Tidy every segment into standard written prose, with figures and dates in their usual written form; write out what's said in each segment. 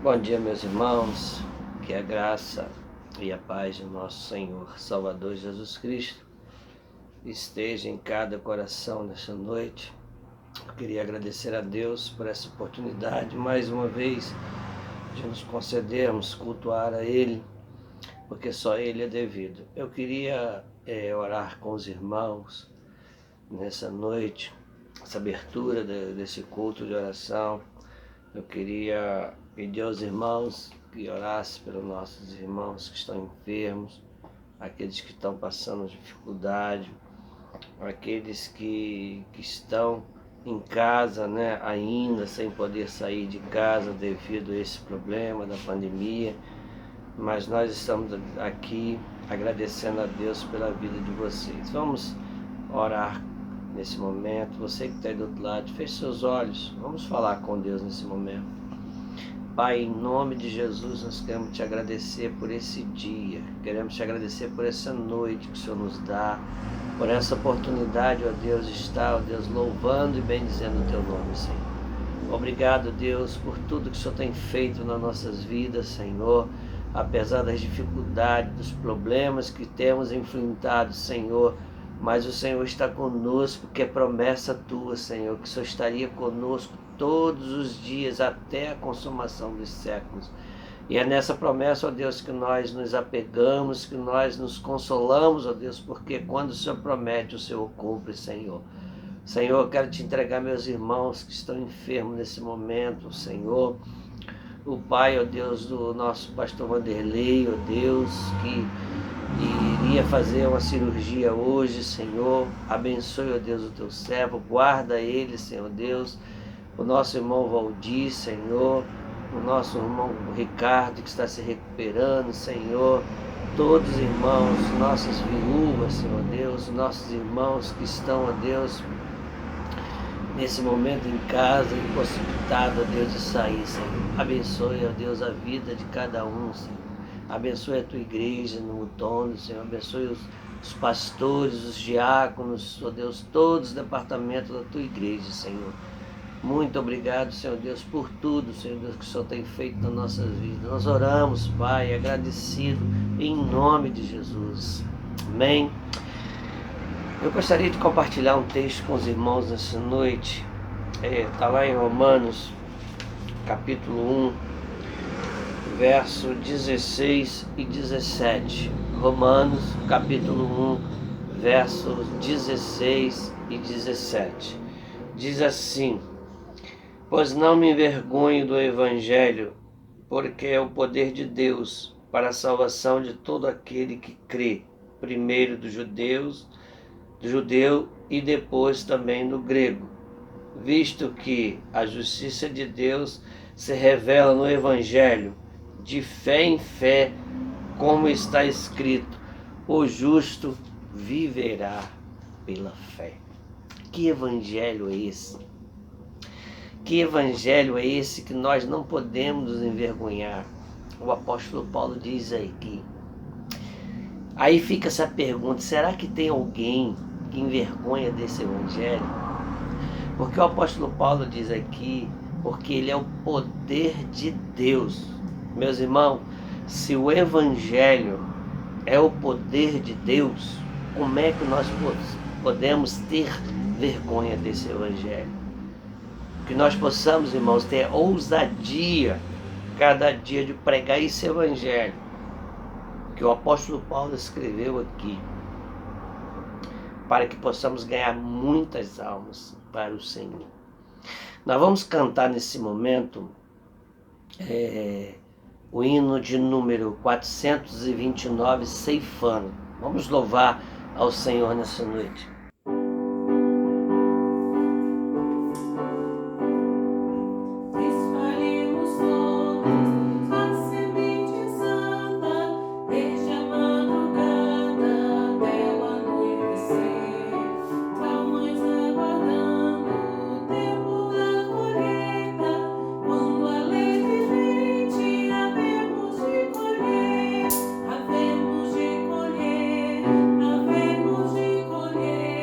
Bom dia, meus irmãos, que a graça e a paz de nosso Senhor Salvador Jesus Cristo esteja em cada coração nessa noite. Eu queria agradecer a Deus por essa oportunidade, mais uma vez, de nos concedermos cultuar a Ele, porque só Ele é devido. Eu queria orar com os irmãos nessa noite, essa abertura desse culto de oração. Eu queria pedir aos irmãos que orassem pelos nossos irmãos que estão enfermos, aqueles que estão passando dificuldade, aqueles que estão em casa, né, ainda sem poder sair de casa devido a esse problema da pandemia. Mas nós estamos aqui agradecendo a Deus pela vida de vocês. Vamos orar nesse momento. Você que está aí do outro lado, feche seus olhos. Vamos falar com Deus nesse momento. Pai, em nome de Jesus, nós queremos te agradecer por esse dia. Queremos te agradecer por essa noite que o Senhor nos dá, por essa oportunidade, ó Deus, de estar, ó Deus, louvando e bendizendo o teu nome, Senhor. Obrigado, Deus, por tudo que o Senhor tem feito nas nossas vidas, Senhor. Apesar das dificuldades, dos problemas que temos enfrentado, Senhor, mas o Senhor está conosco, porque é promessa tua, Senhor, que o Senhor estaria conosco todos os dias até a consumação dos séculos. E é nessa promessa, ó Deus, que nós nos apegamos, que nós nos consolamos, ó Deus, porque quando o Senhor promete, o Senhor cumpre, Senhor. Senhor, eu quero te entregar meus irmãos que estão enfermos nesse momento, Senhor. O Pai, ó Deus, do nosso pastor Vanderlei, ó Deus, que iria fazer uma cirurgia hoje, Senhor. Abençoe, ó Deus, o teu servo, guarda ele, Senhor Deus. O nosso irmão Valdir, Senhor. O nosso irmão Ricardo, que está se recuperando, Senhor. Todos os irmãos, nossas viúvas, Senhor Deus, nossos irmãos que estão, ó Deus, nesse momento em casa, impossibilitado, ó Deus, de sair, Senhor. Abençoe, ó Deus, a vida de cada um, Senhor. Abençoe a tua igreja no outono, Senhor. Abençoe os pastores, os diáconos, ó Deus, todos os departamentos da tua igreja, Senhor. Muito obrigado, Senhor Deus, por tudo, Senhor Deus, que o Senhor tem feito nas nossas vidas. Nós oramos, Pai, agradecido, em nome de Jesus. Amém. Eu gostaria de compartilhar um texto com os irmãos nessa noite. Está lá em Romanos, capítulo 1, verso 16 e 17. Romanos, capítulo 1, versos 16 e 17. Diz assim: pois não me envergonho do Evangelho, porque é o poder de Deus para a salvação de todo aquele que crê, primeiro do judeu e depois também do grego, visto que a justiça de Deus se revela no Evangelho, de fé em fé, como está escrito: o justo viverá pela fé. Que evangelho é esse? Que evangelho é esse que nós não podemos nos envergonhar? O apóstolo Paulo diz aqui. Aí fica essa pergunta: será que tem alguém que envergonha desse evangelho? Porque o apóstolo Paulo diz aqui, porque ele é o poder de Deus. Meus irmãos, se o evangelho é o poder de Deus, como é que nós podemos ter vergonha desse evangelho? Que nós possamos, irmãos, ter ousadia cada dia de pregar esse evangelho que o apóstolo Paulo escreveu aqui, para que possamos ganhar muitas almas para o Senhor. Nós vamos cantar nesse momento o hino de número 429, Ceifando. Vamos louvar ao Senhor nessa noite. Havemos de colher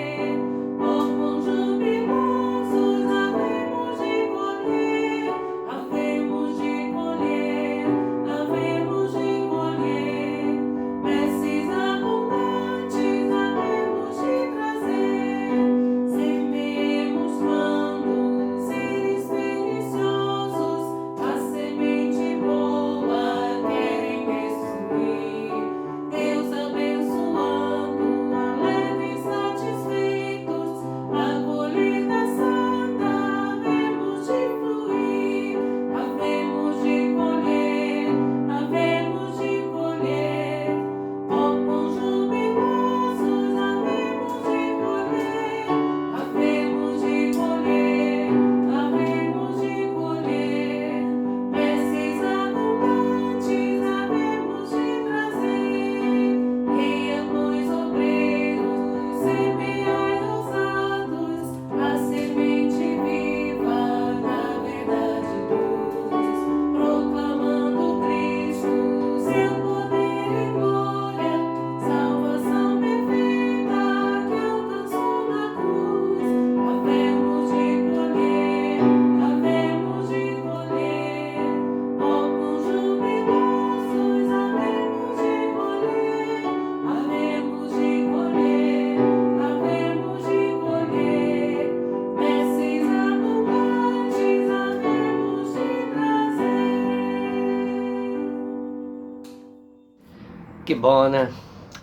Que bom, né?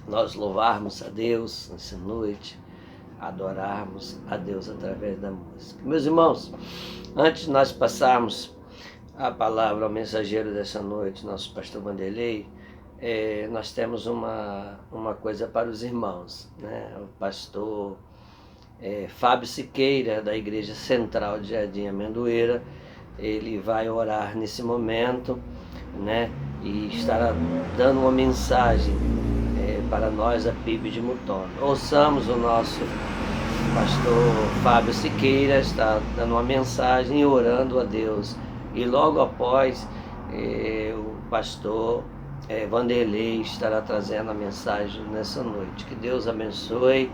Nós louvarmos a Deus nessa noite, adorarmos a Deus através da música. Meus irmãos, antes de nós passarmos a palavra ao mensageiro dessa noite, nosso pastor Vanderlei, nós temos uma coisa para os irmãos, né? O pastor Fábio Siqueira, da Igreja Central de Jardim Amendoeira, ele vai orar nesse momento, né? E estará dando uma mensagem para nós, a PIB de Mutombo. Ouçamos o nosso pastor Fábio Siqueira, está dando uma mensagem e orando a Deus. E logo após, o pastor Vanderlei estará trazendo a mensagem nessa noite. Que Deus abençoe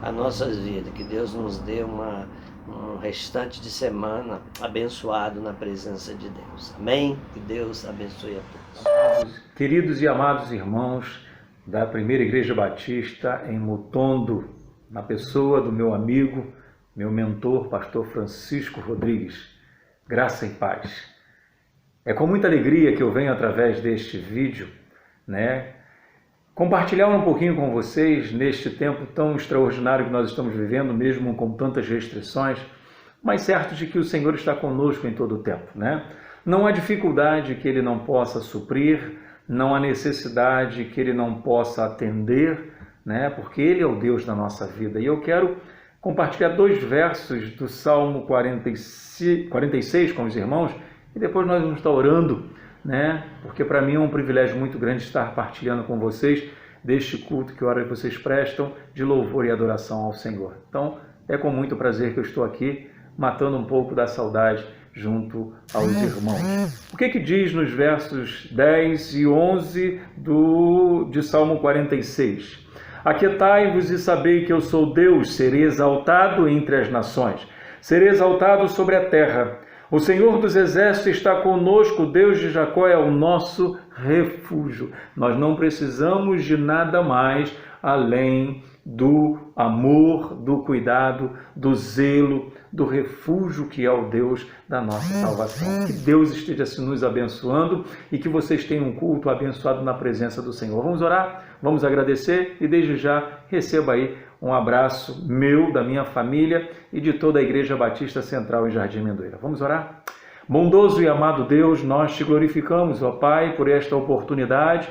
as nossas vidas, que Deus nos dê um restante de semana abençoado na presença de Deus. Amém? Que Deus abençoe a todos. Queridos e amados irmãos da Primeira Igreja Batista em Mutombo, na pessoa do meu amigo, meu mentor, pastor Francisco Rodrigues, graça e paz. É com muita alegria que eu venho através deste vídeo, compartilhar um pouquinho com vocês neste tempo tão extraordinário que nós estamos vivendo, mesmo com tantas restrições, mas certo de que o Senhor está conosco em todo o tempo, Não há dificuldade que Ele não possa suprir, não há necessidade que Ele não possa atender, porque Ele é o Deus da nossa vida. E eu quero compartilhar 2 versos do Salmo 46 com os irmãos, e depois nós vamos estar orando, porque para mim é um privilégio muito grande estar partilhando com vocês deste culto que hora vocês prestam de louvor e adoração ao Senhor. Então, é com muito prazer que eu estou aqui, matando um pouco da saudade junto aos irmãos. O que diz nos versos 10 e 11 de Salmo 46? Aquietai-vos e sabei que eu sou Deus, serei exaltado entre as nações, serei exaltado sobre a terra. O Senhor dos Exércitos está conosco, o Deus de Jacó é o nosso refúgio. Nós não precisamos de nada mais além do amor, do cuidado, do zelo, do refúgio que é o Deus da nossa salvação. Que Deus esteja se nos abençoando e que vocês tenham um culto abençoado na presença do Senhor. Vamos orar, vamos agradecer e desde já receba aí um abraço meu, da minha família e de toda a Igreja Batista Central em Jardim Amendoeira. Vamos orar? Bondoso e amado Deus, nós te glorificamos, ó Pai, por esta oportunidade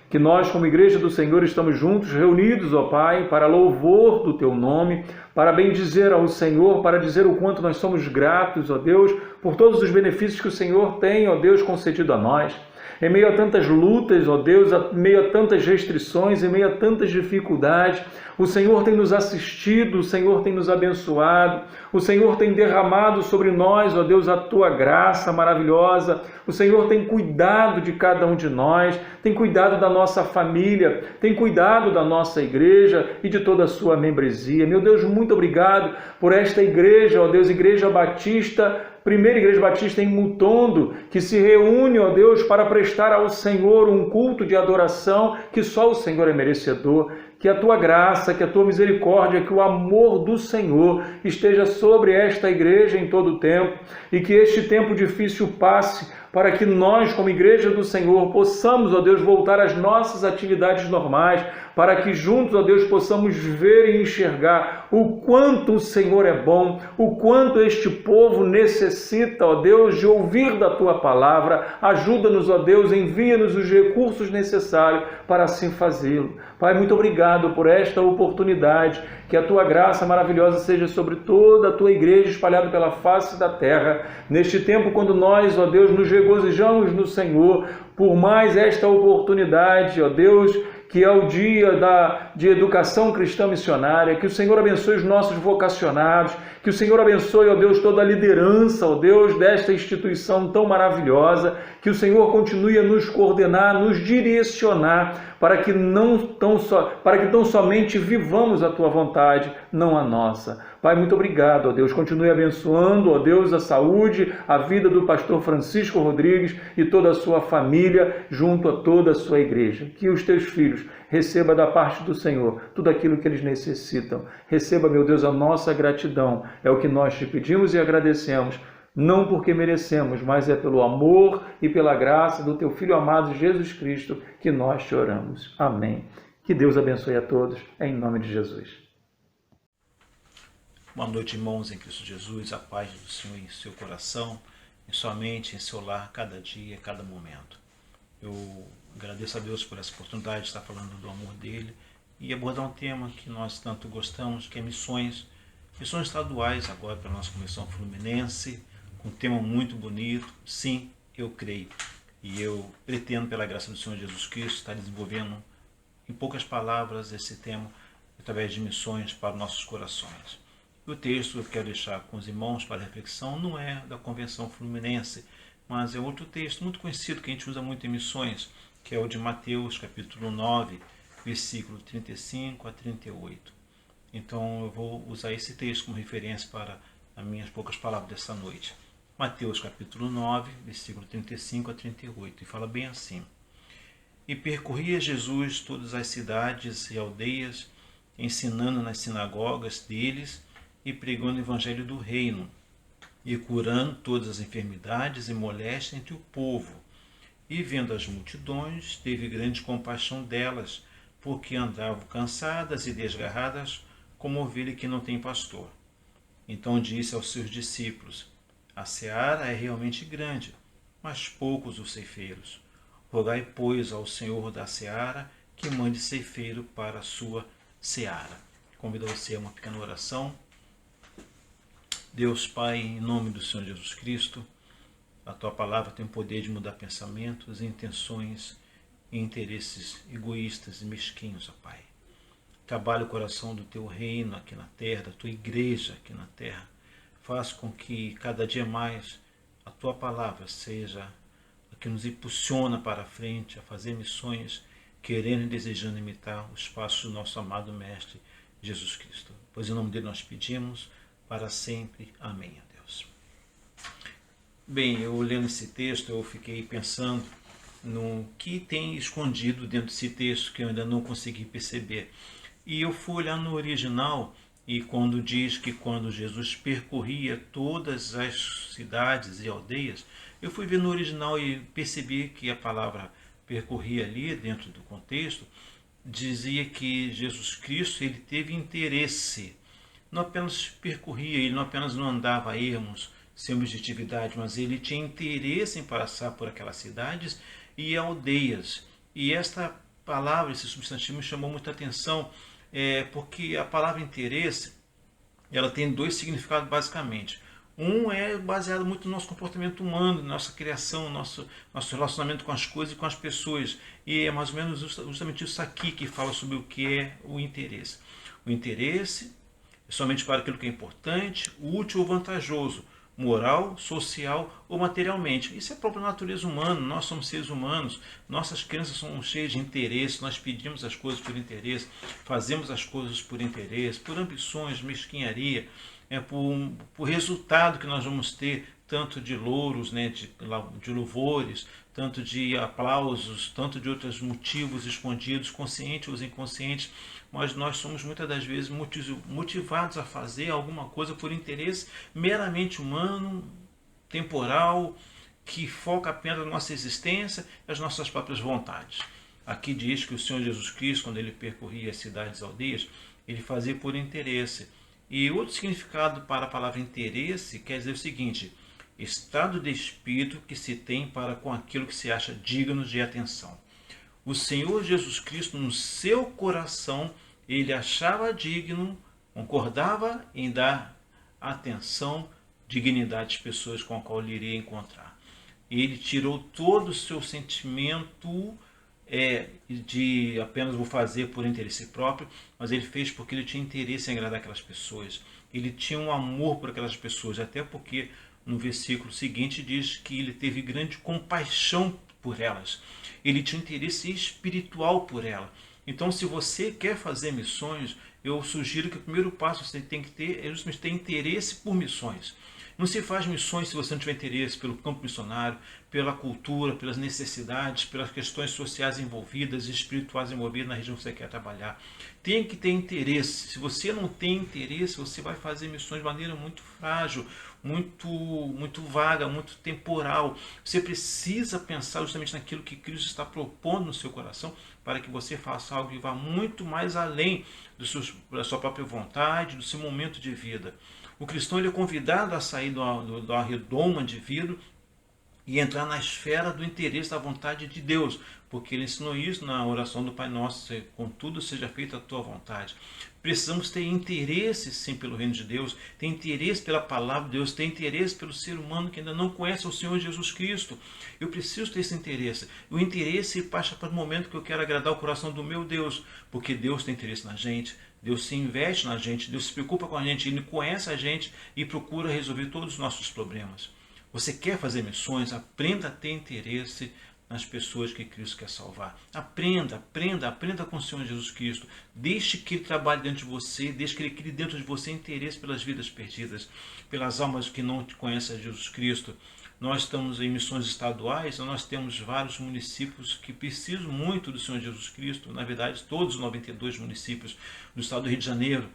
que nós, como Igreja do Senhor, estamos juntos, reunidos, ó Pai, para louvor do Teu nome, para bendizer ao Senhor, para dizer o quanto nós somos gratos, ó Deus, por todos os benefícios que o Senhor tem, ó Deus, concedido a nós. Em meio a tantas lutas, ó Deus, em meio a tantas restrições, em meio a tantas dificuldades, o Senhor tem nos assistido, o Senhor tem nos abençoado, o Senhor tem derramado sobre nós, ó Deus, a Tua graça maravilhosa, o Senhor tem cuidado de cada um de nós, tem cuidado da nossa família, tem cuidado da nossa igreja e de toda a sua membresia. Meu Deus, muito obrigado por esta igreja, ó Deus, Igreja Batista, Primeira Igreja Batista em Mutombo, que se reúne, ó Deus, para prestar ao Senhor um culto de adoração que só o Senhor é merecedor. Que a Tua graça, que a Tua misericórdia, que o amor do Senhor esteja sobre esta igreja em todo o tempo e que este tempo difícil passe para que nós, como Igreja do Senhor, possamos, ó Deus, voltar às nossas atividades normais, para que juntos, ó Deus, possamos ver e enxergar o quanto o Senhor é bom, o quanto este povo necessita, ó Deus, de ouvir da Tua palavra. Ajuda-nos, ó Deus, envia-nos os recursos necessários para assim fazê-lo. Pai, muito obrigado por esta oportunidade, que a Tua graça maravilhosa seja sobre toda a Tua igreja espalhada pela face da terra, neste tempo quando nós, ó Deus, nos regozijamos no Senhor, por mais esta oportunidade, ó Deus, que é o dia de educação cristã missionária, que o Senhor abençoe os nossos vocacionados, que o Senhor abençoe, ó Deus, toda a liderança, ó Deus, desta instituição tão maravilhosa, que o Senhor continue a nos coordenar, nos direcionar, para que tão somente vivamos a Tua vontade, não a nossa. Pai, muito obrigado, ó Deus, continue abençoando, ó Deus, a saúde, a vida do pastor Francisco Rodrigues e toda a sua família, junto a toda a sua igreja. Que os Teus filhos recebam da parte do Senhor tudo aquilo que eles necessitam. Receba, meu Deus, a nossa gratidão. É o que nós te pedimos e agradecemos não porque merecemos, mas é pelo amor e pela graça do teu Filho amado Jesus Cristo que nós te oramos. Amém. Que Deus abençoe a todos, em nome de Jesus. Boa noite, irmãos em Cristo Jesus, a paz do Senhor em seu coração, em sua mente, em seu lar, cada dia, cada momento. Eu agradeço a Deus por essa oportunidade de estar falando do amor dele e abordar um tema que nós tanto gostamos, que é missões estaduais agora para a nossa Comissão Fluminense, com um tema muito bonito. Sim, eu creio. E eu pretendo, pela graça do Senhor Jesus Cristo, estar desenvolvendo, em poucas palavras, esse tema através de missões para os nossos corações. E o texto que eu quero deixar com os irmãos para reflexão não é da Convenção Fluminense, mas é outro texto muito conhecido que a gente usa muito em missões, que é o de Mateus, capítulo 9, versículo 35 a 38. Então eu vou usar esse texto como referência para as minhas poucas palavras dessa noite. Mateus capítulo 9, versículo 35 a 38, e fala bem assim: E percorria Jesus todas as cidades e aldeias, ensinando nas sinagogas deles e pregando o evangelho do reino, e curando todas as enfermidades e moléstias entre o povo. E vendo as multidões, teve grande compaixão delas, porque andavam cansadas e desgarradas, como ovelha que não tem pastor. Então disse aos seus discípulos: A seara é realmente grande, mas poucos os ceifeiros. Rogai, pois, ao Senhor da seara que mande ceifeiro para a sua seara. Convido você a uma pequena oração. Deus Pai, em nome do Senhor Jesus Cristo, a Tua palavra tem o poder de mudar pensamentos, intenções e interesses egoístas e mesquinhos, ó Pai. Trabalha o coração do Teu reino aqui na terra, da Tua igreja aqui na terra. Faz com que cada dia mais a Tua palavra seja a que nos impulsiona para a frente a fazer missões, querendo e desejando imitar os passos do nosso amado Mestre Jesus Cristo. Pois em nome dele nós pedimos, para sempre. Amém, a Deus. Bem, eu lendo esse texto, eu fiquei pensando no que tem escondido dentro desse texto que eu ainda não consegui perceber. E eu fui olhar no original, e quando diz que quando Jesus percorria todas as cidades e aldeias, eu fui ver no original e percebi que a palavra percorria ali, dentro do contexto, dizia que Jesus Cristo ele teve interesse. Não apenas percorria, ele não apenas não andava a ermos, sem objetividade, mas ele tinha interesse em passar por aquelas cidades e aldeias. E esta palavra, esse substantivo, me chamou muita atenção, porque a palavra interesse, ela tem dois significados basicamente. Um é baseado muito no nosso comportamento humano, nossa criação, nosso relacionamento com as coisas e com as pessoas. E é mais ou menos justamente isso aqui que fala sobre o que é o interesse. O interesse é somente para aquilo que é importante, útil ou vantajoso, moral, social ou materialmente. Isso é a própria natureza humana, nós somos seres humanos, nossas crenças são cheias de interesse, nós pedimos as coisas por interesse, fazemos as coisas por interesse, por ambições, mesquinharia, por resultado que nós vamos ter, tanto de louros, né, de louvores, tanto de aplausos, tanto de outros motivos escondidos, conscientes ou inconscientes, mas nós somos muitas das vezes motivados a fazer alguma coisa por interesse meramente humano, temporal, que foca apenas na nossa existência e as nossas próprias vontades. Aqui diz que o Senhor Jesus Cristo, quando ele percorria as cidades e aldeias, ele fazia por interesse. E outro significado para a palavra interesse quer dizer o seguinte: estado de espírito que se tem para com aquilo que se acha digno de atenção. O Senhor Jesus Cristo, no seu coração, ele achava digno, concordava em dar atenção, dignidade às pessoas com as quais ele iria encontrar. Ele tirou todo o seu sentimento de apenas vou fazer por interesse próprio, mas ele fez porque ele tinha interesse em agradar aquelas pessoas. Ele tinha um amor por aquelas pessoas, até porque no versículo seguinte diz que ele teve grande compaixão por elas. Ele tinha interesse espiritual por ela. Então, se você quer fazer missões, eu sugiro que o primeiro passo que você tem que ter é justamente ter interesse por missões. Não se faz missões se você não tiver interesse pelo campo missionário, pela cultura, pelas necessidades, pelas questões sociais envolvidas e espirituais envolvidas na região que você quer trabalhar. Tem que ter interesse. Se você não tem interesse, você vai fazer missões de maneira muito frágil, muito vaga, muito temporal. Você precisa pensar justamente naquilo que Cristo está propondo no seu coração para que você faça algo que vá muito mais além da sua própria vontade, do seu momento de vida. O cristão ele é convidado a sair da redoma de vidro e entrar na esfera do interesse da vontade de Deus, porque ele ensinou isso na oração do Pai Nosso: contudo seja feita a tua vontade. Precisamos ter interesse sim pelo reino de Deus, ter interesse pela palavra de Deus, ter interesse pelo ser humano que ainda não conhece o Senhor Jesus Cristo. Eu preciso ter esse interesse. O interesse passa para o momento que eu quero agradar o coração do meu Deus, porque Deus tem interesse na gente, Deus se investe na gente, Deus se preocupa com a gente, Ele conhece a gente e procura resolver todos os nossos problemas. Você quer fazer missões? Aprenda a ter interesse nas pessoas que Cristo quer salvar. Aprenda com o Senhor Jesus Cristo. Deixe que Ele trabalhe dentro de você, deixe que Ele crie dentro de você interesse pelas vidas perdidas, pelas almas que não conhecem a Jesus Cristo. Nós estamos em missões estaduais, nós temos vários municípios que precisam muito do Senhor Jesus Cristo, na verdade todos os 92 municípios do estado do Rio de Janeiro.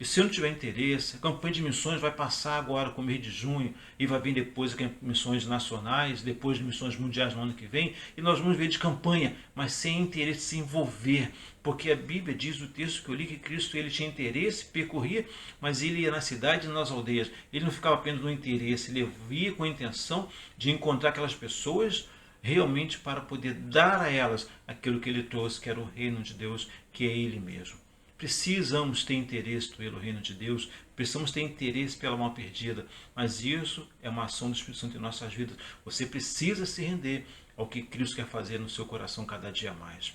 E se não tiver interesse, a campanha de missões vai passar agora com o mês de junho e vai vir depois missões nacionais, depois de missões mundiais no ano que vem, e nós vamos ver de campanha, mas sem interesse de se envolver, porque a Bíblia diz no texto que eu li que Cristo ele tinha interesse, percorria, mas ele ia na cidade e nas aldeias. Ele não ficava apenas no interesse, ele ia com a intenção de encontrar aquelas pessoas realmente para poder dar a elas aquilo que ele trouxe, que era o reino de Deus, que é ele mesmo. Precisamos ter interesse pelo reino de Deus, precisamos ter interesse pela alma perdida, mas isso é uma ação do Espírito Santo em nossas vidas. Você precisa se render ao que Cristo quer fazer no seu coração cada dia mais.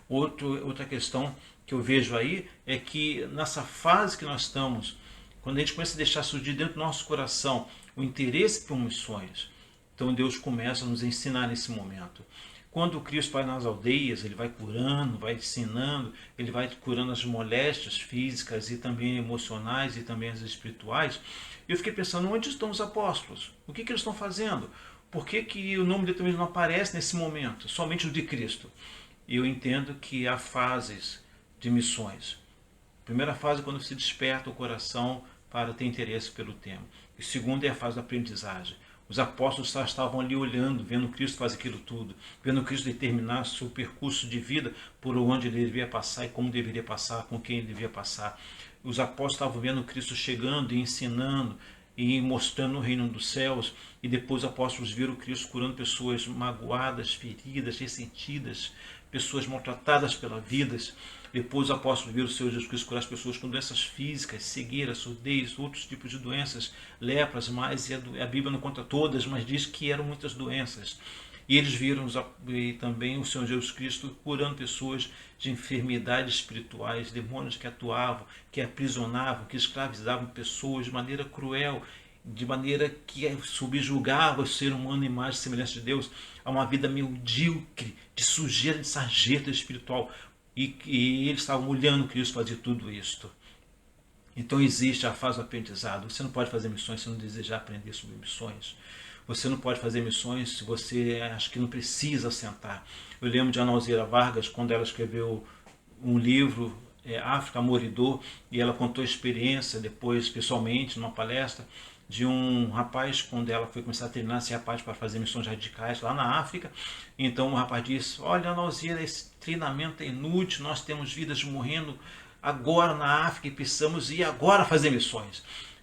Outra questão que eu vejo aí é que nessa fase que nós estamos, quando a gente começa a deixar surgir dentro do nosso coração o interesse por missões, então Deus começa a nos ensinar nesse momento. Quando o Cristo vai nas aldeias, ele vai curando, vai ensinando, ele vai curando as moléstias físicas e também emocionais e também as espirituais. Eu fiquei pensando, onde estão os apóstolos? O que eles estão fazendo? Por que o nome de Deus não aparece nesse momento? Somente o de Cristo. E eu entendo que há fases de missões. A primeira fase é quando se desperta o coração para ter interesse pelo tema. E a segunda é a fase da aprendizagem. Os apóstolos estavam ali olhando, vendo Cristo fazer aquilo tudo, vendo Cristo determinar seu percurso de vida, por onde ele deveria passar e como deveria passar, com quem ele devia passar. Os apóstolos estavam vendo Cristo chegando e ensinando e mostrando o reino dos céus, e depois os apóstolos viram Cristo curando pessoas magoadas, feridas, ressentidas, pessoas maltratadas pela vida. Depois os apóstolos viram o Senhor Jesus Cristo curar as pessoas com doenças físicas, cegueira, surdez, outros tipos de doenças, lepras, mas a Bíblia não conta todas, mas diz que eram muitas doenças. E eles viram também o Senhor Jesus Cristo curando pessoas de enfermidades espirituais, demônios que atuavam, que aprisionavam, que escravizavam pessoas de maneira cruel, de maneira que subjugava o ser humano à imagem e semelhança de Deus a uma vida medíocre, de sujeira, de sarjeta espiritual. E eles estavam olhando Cristo fazer tudo isto. Então existe a fase do aprendizado. Você não pode fazer missões se não desejar aprender sobre missões. Você não pode fazer missões se você acha que não precisa sentar. Eu lembro de Ana Alzira Vargas, quando ela escreveu um livro, África, Amor e Dor, e ela contou a experiência depois, pessoalmente, numa palestra, de um rapaz, quando ela foi começar a treinar esse rapaz para fazer missões radicais lá na África. Então o rapaz disse, olha, Ana Alzira, esse treinamento é inútil, nós temos vidas morrendo agora na África e precisamos ir agora fazer missões.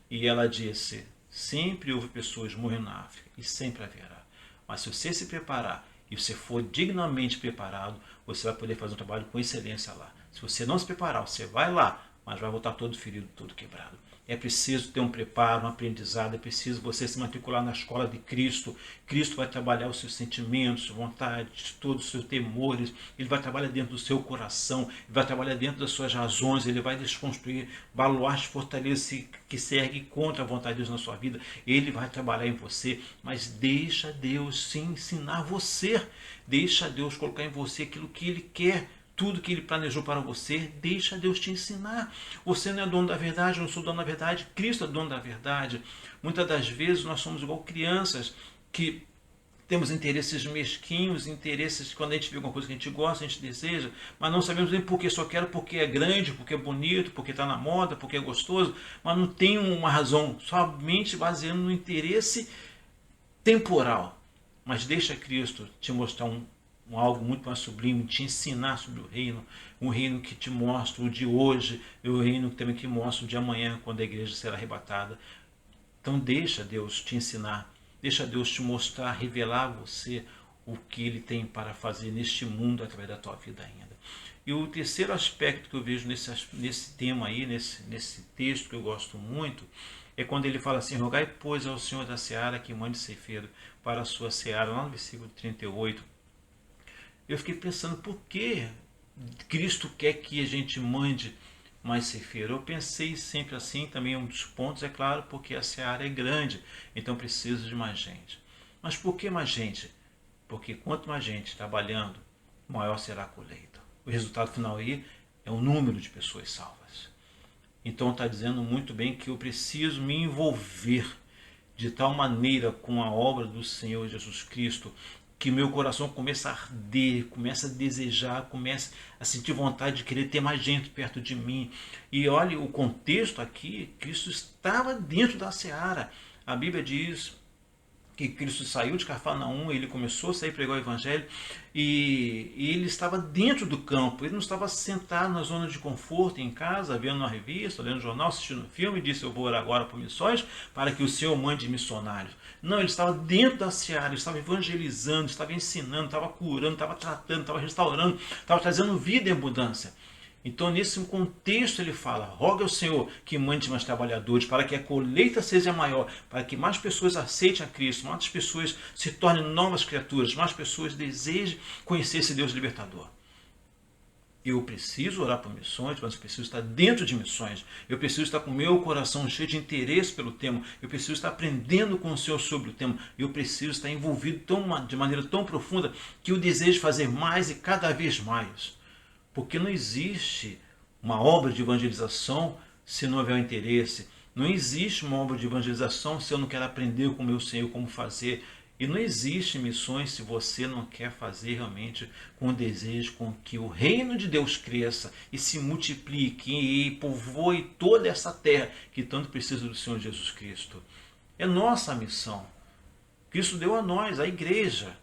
E ela disse, sempre houve pessoas morrendo na África e sempre haverá. Mas se você se preparar e você for dignamente preparado, você vai poder fazer um trabalho com excelência lá. Se você não se preparar, você vai lá, mas vai voltar todo ferido, todo quebrado. É preciso ter um preparo, um aprendizado, é preciso você se matricular na escola de Cristo. Cristo vai trabalhar os seus sentimentos, vontades, todos os seus temores. Ele vai trabalhar dentro do seu coração, ele vai trabalhar dentro das suas razões, ele vai desconstruir baluartes, fortalezas que se erguem contra a vontade de Deus na sua vida. Ele vai trabalhar em você, mas deixa Deus se ensinar você. Deixa Deus colocar em você aquilo que Ele quer tudo que Ele planejou para você, deixa Deus te ensinar. Você não é dono da verdade, eu não sou dono da verdade, Cristo é dono da verdade. Muitas das vezes nós somos igual crianças que temos interesses mesquinhos, interesses quando a gente vê alguma coisa que a gente gosta, a gente deseja, mas não sabemos nem por que, só quero porque é grande, porque é bonito, porque está na moda, porque é gostoso, mas não tem uma razão, somente baseando no interesse temporal. Mas deixa Cristo te mostrar algo muito mais sublime, te ensinar sobre o reino, um reino que te mostra o de hoje, e o reino também que mostra o de amanhã, quando a igreja será arrebatada. Então deixa Deus te ensinar, deixa Deus te mostrar, revelar a você o que Ele tem para fazer neste mundo através da tua vida ainda. E o terceiro aspecto que eu vejo nesse tema aí, nesse texto que eu gosto muito, é quando ele fala assim: rogai, pois, ao Senhor da seara que mande ceifeiro para a sua seara, lá no versículo 38. Eu fiquei pensando, por que Cristo quer que a gente mande mais ceifeiro? Eu pensei sempre assim, também um dos pontos, é claro, porque a seara é grande, então precisa de mais gente. Mas por que mais gente? Porque quanto mais gente trabalhando, maior será a colheita. O resultado final aí é o número de pessoas salvas. Então está dizendo muito bem que eu preciso me envolver de tal maneira com a obra do Senhor Jesus Cristo, que meu coração começa a arder, começa a desejar, começa a sentir vontade de querer ter mais gente perto de mim. E olha o contexto aqui, Cristo estava dentro da seara. A Bíblia diz que Cristo saiu de Cafarnaum, ele começou a sair pregar o evangelho e ele estava dentro do campo, ele não estava sentado na zona de conforto em casa, vendo uma revista, lendo um jornal, assistindo um filme e disse: eu vou orar agora por missões para que o Senhor mande missionários. Não, ele estava dentro da seara, ele estava evangelizando, estava ensinando, estava curando, estava tratando, estava restaurando, estava trazendo vida em abundância. Então, nesse contexto, ele fala: rogue ao Senhor que mande mais trabalhadores, para que a colheita seja maior, para que mais pessoas aceitem a Cristo, mais pessoas se tornem novas criaturas, mais pessoas desejem conhecer esse Deus libertador. Eu preciso orar por missões, mas eu preciso estar dentro de missões. Eu preciso estar com o meu coração cheio de interesse pelo tema. Eu preciso estar aprendendo com o Senhor sobre o tema. Eu preciso estar envolvido de maneira tão profunda que eu desejo fazer mais e cada vez mais. Porque não existe uma obra de evangelização se não houver interesse. Não existe uma obra de evangelização se eu não quero aprender com o meu Senhor como fazer. E não existe missões se você não quer fazer realmente com o desejo com que o reino de Deus cresça e se multiplique e povoe toda essa terra que tanto precisa do Senhor Jesus Cristo. É nossa missão. Cristo deu a nós, a igreja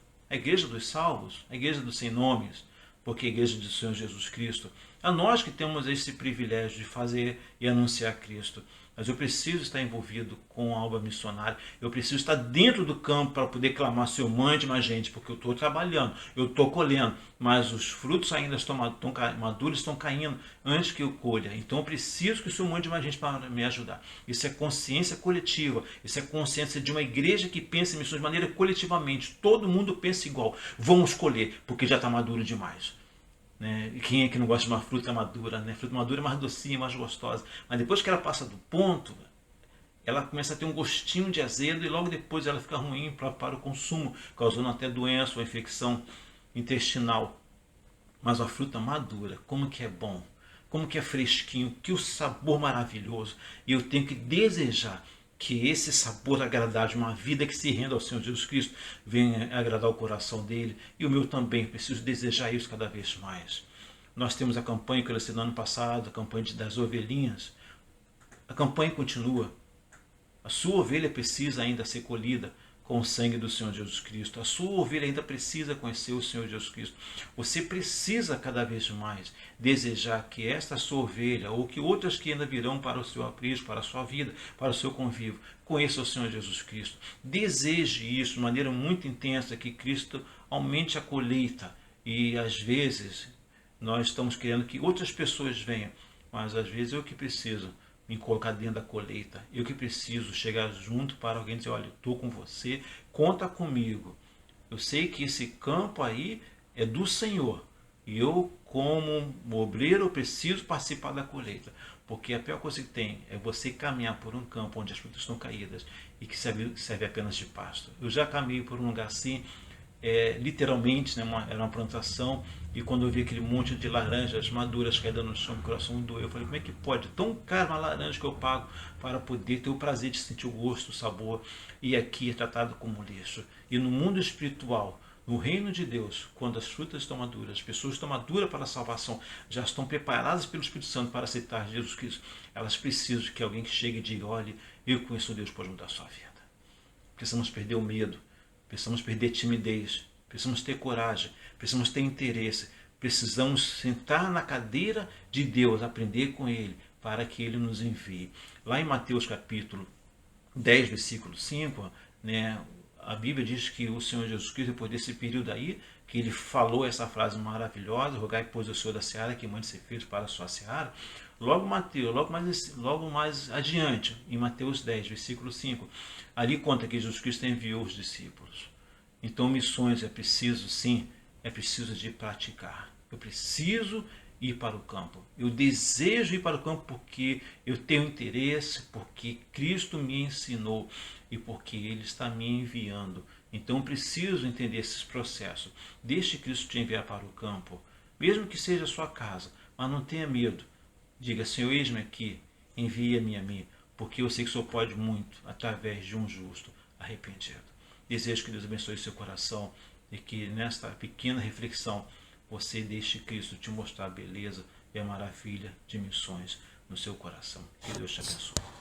dos salvos, a igreja dos sem nomes, porque a igreja do Senhor Jesus Cristo, a nós que temos esse privilégio de fazer e anunciar Cristo. Mas eu preciso estar envolvido com a obra missionária, eu preciso estar dentro do campo para poder clamar: Senhor, mande mais gente, porque eu estou trabalhando, eu estou colhendo, mas os frutos ainda estão maduros, estão caindo antes que eu colha. Então eu preciso que o Senhor mande mais gente para me ajudar. Isso é consciência coletiva, isso é consciência de uma igreja que pensa em missões de maneira coletivamente. Todo mundo pensa igual, vamos colher, porque já está maduro demais. Né? E quem é que não gosta de uma fruta madura? Né? Fruta madura é mais docinha, mais gostosa. Mas depois que ela passa do ponto, ela começa a ter um gostinho de azedo e logo depois ela fica ruim para o consumo, causando até doença ou infecção intestinal. Mas a fruta madura, como que é bom, como que é fresquinho, que o sabor maravilhoso. E eu tenho que desejar que esse sabor agradável de uma vida que se renda ao Senhor Jesus Cristo venha agradar o coração dele, e o meu também. Preciso desejar isso cada vez mais. Nós temos a campanha que eu lancei no ano passado, a campanha das ovelhinhas. A campanha continua. A sua ovelha precisa ainda ser colhida com o sangue do Senhor Jesus Cristo. A sua ovelha ainda precisa conhecer o Senhor Jesus Cristo. Você precisa cada vez mais desejar que esta sua ovelha, ou que outras que ainda virão para o seu aprisco, para a sua vida, para o seu convívio, conheça o Senhor Jesus Cristo. Deseje isso de maneira muito intensa, que Cristo aumente a colheita. E às vezes nós estamos querendo que outras pessoas venham, mas às vezes eu que preciso me colocar dentro da colheita. Eu que preciso chegar junto para alguém e dizer: olha, estou com você, conta comigo. Eu sei que esse campo aí é do Senhor. E eu, como obreiro, eu preciso participar da colheita. Porque a pior coisa que tem é você caminhar por um campo onde as frutas estão caídas e que serve apenas de pasto. Eu já caminhei por um lugar assim, literalmente, né, era uma plantação E quando eu vi aquele monte de laranjas maduras caindo no chão, meu coração doeu. Eu falei, como é que pode? Tão caro uma laranja que eu pago para poder ter o prazer de sentir o gosto, o sabor. E aqui é tratado como lixo. E no mundo espiritual, no reino de Deus, quando as frutas estão maduras, as pessoas estão maduras para a salvação, já estão preparadas pelo Espírito Santo para aceitar Jesus Cristo, elas precisam de que alguém que chegue e diga, olhe, eu conheço Deus, pode mudar a sua vida. Precisamos perder o medo, precisamos perder a timidez, precisamos ter coragem, precisamos ter interesse, precisamos sentar na cadeira de Deus, aprender com Ele, para que Ele nos envie. Lá em Mateus capítulo 10, versículo 5, né, a Bíblia diz que o Senhor Jesus Cristo, depois desse período aí, que ele falou essa frase maravilhosa, rogai pois o Senhor da seara que mande ser feito para a sua seara. Logo mais adiante, em Mateus 10, versículo 5, ali conta que Jesus Cristo enviou os discípulos. Então missões é preciso, sim, é preciso de praticar. Eu preciso ir para o campo. Eu desejo ir para o campo porque eu tenho interesse, porque Cristo me ensinou e porque Ele está me enviando. Então eu preciso entender esses processos. Deixe Cristo te enviar para o campo, mesmo que seja a sua casa, mas não tenha medo. Diga, Senhor, eis-me aqui, envia-me a mim, porque eu sei que o Senhor pode muito através de um justo arrependido. Desejo que Deus abençoe seu coração e que nesta pequena reflexão você deixe Cristo te mostrar a beleza e a maravilha de missões no seu coração. Que Deus te abençoe.